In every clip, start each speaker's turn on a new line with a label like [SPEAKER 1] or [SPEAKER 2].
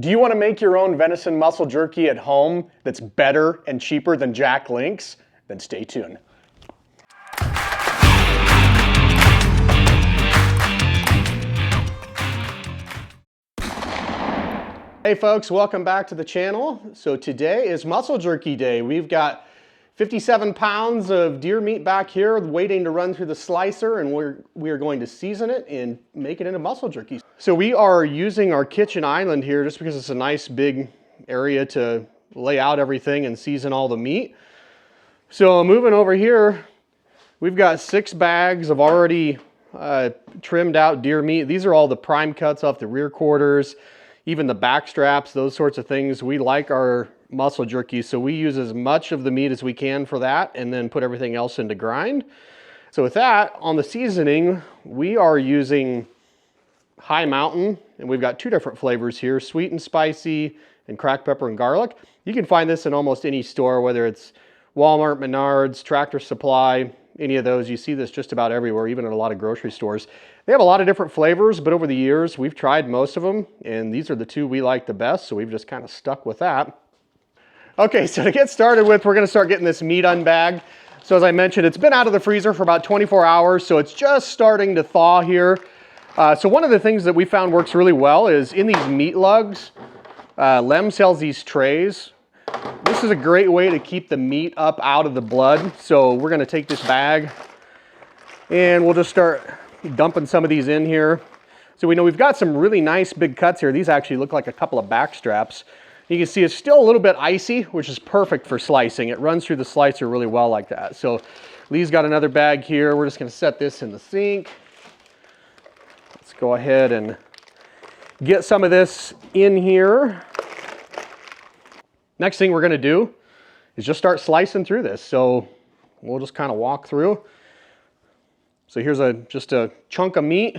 [SPEAKER 1] Do you want to make your own venison muscle jerky at home that's better and cheaper than Jack Link's? Then stay tuned. Hey folks, welcome back to the channel. So today is muscle jerky day. We've got 57 pounds of deer meat back here waiting to run through the slicer, and we are going to season it and make it into muscle jerky. So we are using our kitchen island here just because it's a nice big area to lay out everything and season all the meat. So moving over here, we've got 6 bags of already trimmed out deer meat. These are all the prime cuts off the rear quarters, even the back straps, those sorts of things. We like our muscle jerky, so we use as much of the meat as we can for that and then put everything else into grind. So with that, on the seasoning, we are using High Mountain, and we've got 2 different flavors here, sweet and spicy and cracked pepper and garlic. You can find this in almost any store, whether it's Walmart, Menards, Tractor Supply, any of those. You see this just about everywhere, even at a lot of grocery stores. They have a lot of different flavors, but over the years, we've tried most of them, and these are the 2 we like the best, so we've just kind of stuck with that. Okay, so to get started with, we're gonna start getting this meat unbagged. So as I mentioned, it's been out of the freezer for about 24 hours, so it's just starting to thaw here. So one of the things that we found works really well is in these meat lugs, Lem sells these trays. This is a great way to keep the meat up out of the blood. So we're gonna take this bag and we'll just start dumping some of these in here. So we know we've got some really nice big cuts here. These actually look like a couple of back straps. You can see it's still a little bit icy, which is perfect for slicing. It runs through the slicer really well like that. So Lee's got another bag here. We're just gonna set this in the sink. Let's go ahead and get some of this in here. Next thing we're gonna do is just start slicing through this. So we'll just kind of walk through. So here's just a chunk of meat.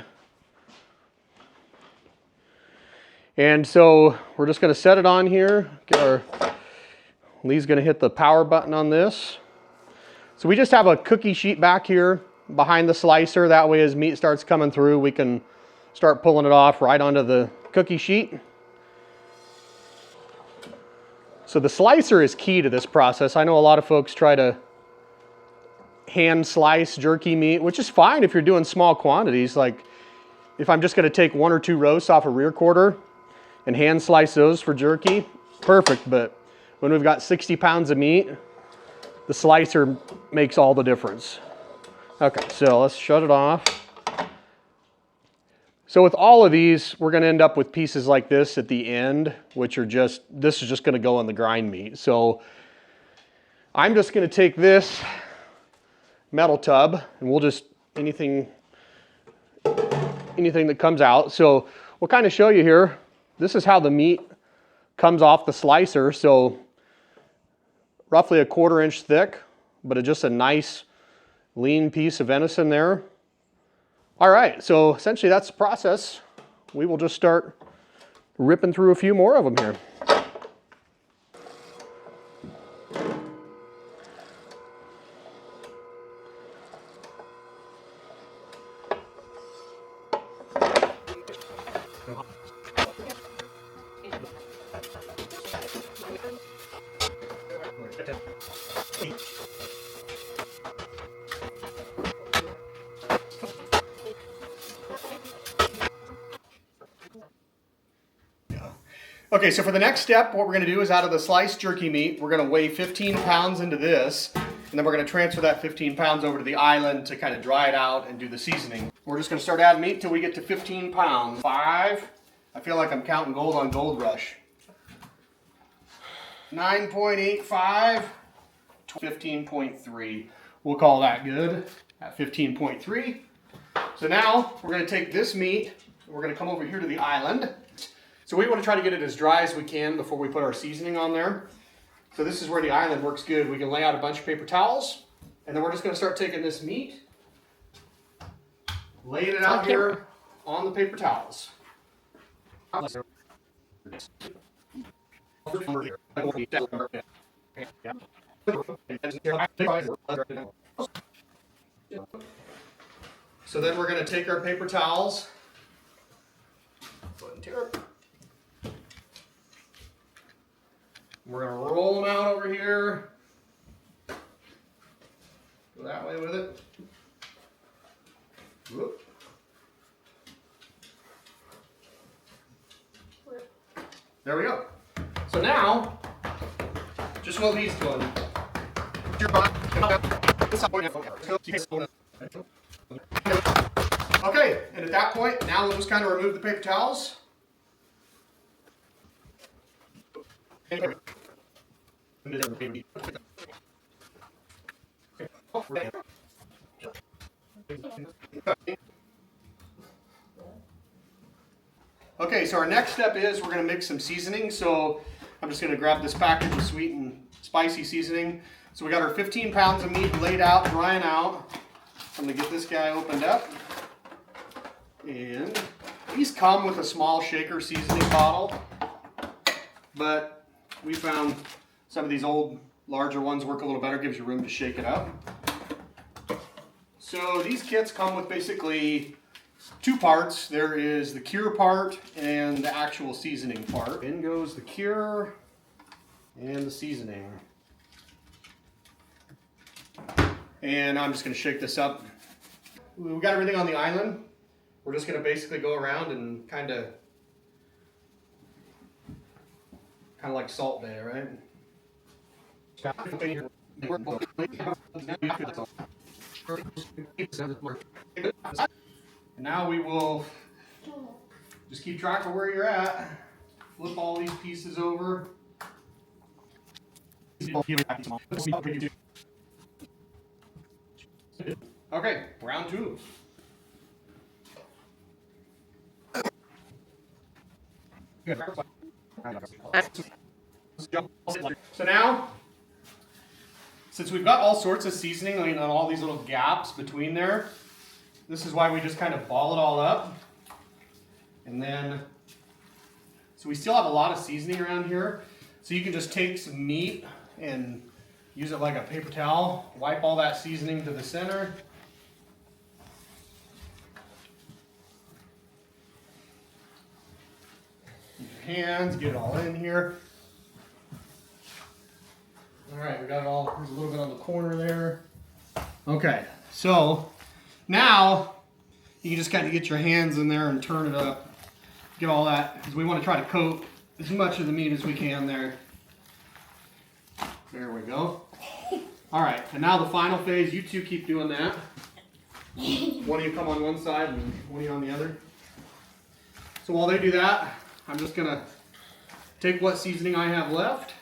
[SPEAKER 1] And so we're just gonna set it on here. Lee's gonna hit the power button on this. So we just have a cookie sheet back here behind the slicer. That way as meat starts coming through, we can start pulling it off right onto the cookie sheet. So the slicer is key to this process. I know a lot of folks try to hand slice jerky meat, which is fine if you're doing small quantities. Like if I'm just gonna take 1 or 2 roasts off a rear quarter and hand slice those for jerky, perfect. But when we've got 60 pounds of meat, the slicer makes all the difference. Okay, so let's shut it off. So with all of these, we're gonna end up with pieces like this at the end, which are this is just gonna go in the grind meat. So I'm just gonna take this metal tub and we'll just, anything that comes out. So we'll kind of show you here. This is how the meat comes off the slicer. So roughly a 1/4 inch thick, but just a nice lean piece of venison there. All right, so essentially that's the process. We will just start ripping through a few more of them here. Okay, so for the next step, what we're gonna do is out of the sliced jerky meat, we're gonna weigh 15 pounds into this, and then we're gonna transfer that 15 pounds over to the island to kind of dry it out and do the seasoning. We're just gonna start adding meat till we get to 15 pounds. 5, I feel like I'm counting gold on Gold Rush. 9.85, 15.3. We'll call that good at 15.3. So now we're gonna take this meat, we're gonna come over here to the island. So we want to try to get it as dry as we can before we put our seasoning on there. So this is where the island works good. We can lay out a bunch of paper towels, and then we're just going to start taking this meat, laying it out here on the paper towels. So then we're going to take our paper towels, We're gonna roll them out over here. Go that way with it. Whoop. There we go. So now, just what he's doing. Okay, and at that point, now we'll just kind of remove the paper towels. Okay, so our next step is we're going to mix some seasoning. So I'm just going to grab this package of sweet and spicy seasoning. So we got our 15 pounds of meat laid out, drying out. I'm going to get this guy opened up. And these come with a small shaker seasoning bottle. But we found some of these old, larger ones work a little better, gives you room to shake it up. So these kits come with basically two parts. There is the cure part and the actual seasoning part. In goes the cure and the seasoning. And I'm just going to shake this up. We got everything on the island. We're just going to basically go around and kind of like Salt Bay, right? And now we will just keep track of where you're at. Flip all these pieces over. Okay, round two. Good. So now, since we've got all sorts of seasoning on all these little gaps between there, this is why we just kind of ball it all up. And then, so we still have a lot of seasoning around here. So you can just take some meat and use it like a paper towel, wipe all that seasoning to the center. Use your hands, get it all in here. All right, we got it all, there's a little bit on the corner there. Okay, so now you can just kind of get your hands in there and turn it up. Get all that, because we want to try to coat as much of the meat as we can there. There we go. All right, and now the final phase, you two keep doing that. One of you come on one side and one of you on the other. So while they do that, I'm just gonna take what seasoning I have left.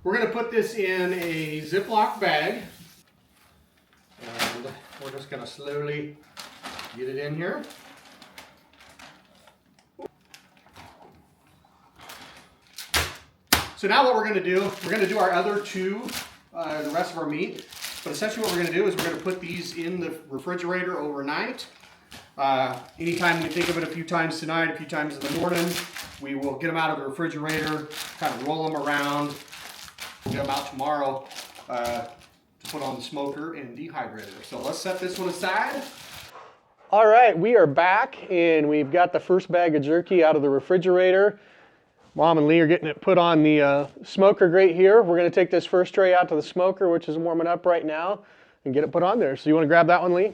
[SPEAKER 1] We're going to put this in a Ziploc bag, and we're just going to slowly get it in here. So now what we're going to do, we're going to do our other two, the rest of our meat, but essentially what we're going to do is we're going to put these in the refrigerator overnight. Anytime we think of it a few times tonight, a few times in the morning, we will get them out of the refrigerator, kind of roll them around, get them out tomorrow to put on the smoker and dehydrator. So let's set this one aside. All right, we are back and we've got the first bag of jerky out of the refrigerator. Mom and Lee are getting it put on the smoker grate here. We're going to take this first tray out to the smoker, which is warming up right now, and get it put on there. So you want to grab that one, Lee?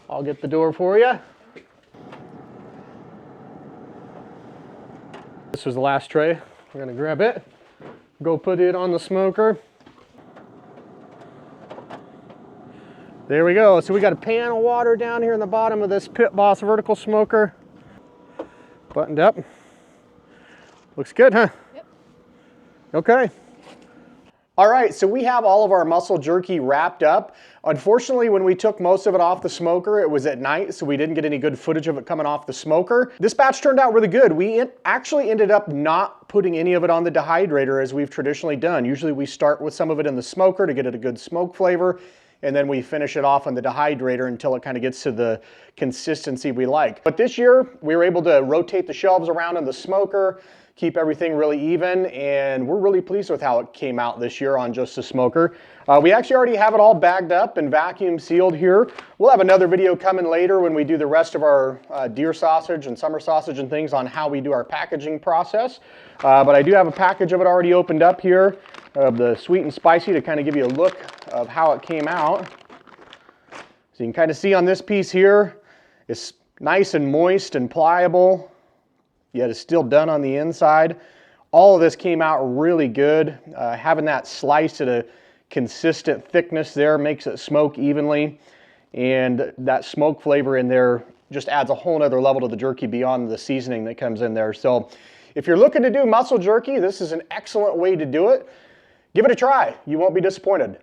[SPEAKER 1] I'll get the door for you. This was the last tray. We're going to grab it. Go put it on the smoker. There we go. So we got a pan of water down here in the bottom of this Pit Boss vertical smoker. Buttoned up. Looks good, huh? Yep. Okay. All right, so we have all of our muscle jerky wrapped up. Unfortunately, when we took most of it off the smoker, it was at night, so we didn't get any good footage of it coming off the smoker. This batch turned out really good. We actually ended up not putting any of it on the dehydrator as we've traditionally done. Usually we start with some of it in the smoker to get it a good smoke flavor, and then we finish it off on the dehydrator until it kind of gets to the consistency we like. But this year, we were able to rotate the shelves around in the smoker, keep everything really even, and we're really pleased with how it came out this year on just the smoker. We actually already have it all bagged up and vacuum sealed here. We'll have another video coming later when we do the rest of our deer sausage and summer sausage and things on how we do our packaging process. But I do have a package of it already opened up here, of the sweet and spicy, to kind of give you a look of how it came out. So you can kind of see on this piece here, it's nice and moist and pliable, yet it's still done on the inside. All of this came out really good. Having that slice at a consistent thickness there makes it smoke evenly, and that smoke flavor in there just adds a whole nother level to the jerky beyond the seasoning that comes in there. So if you're looking to do muscle jerky, this is an excellent way to do it. Give it a try. You won't be disappointed.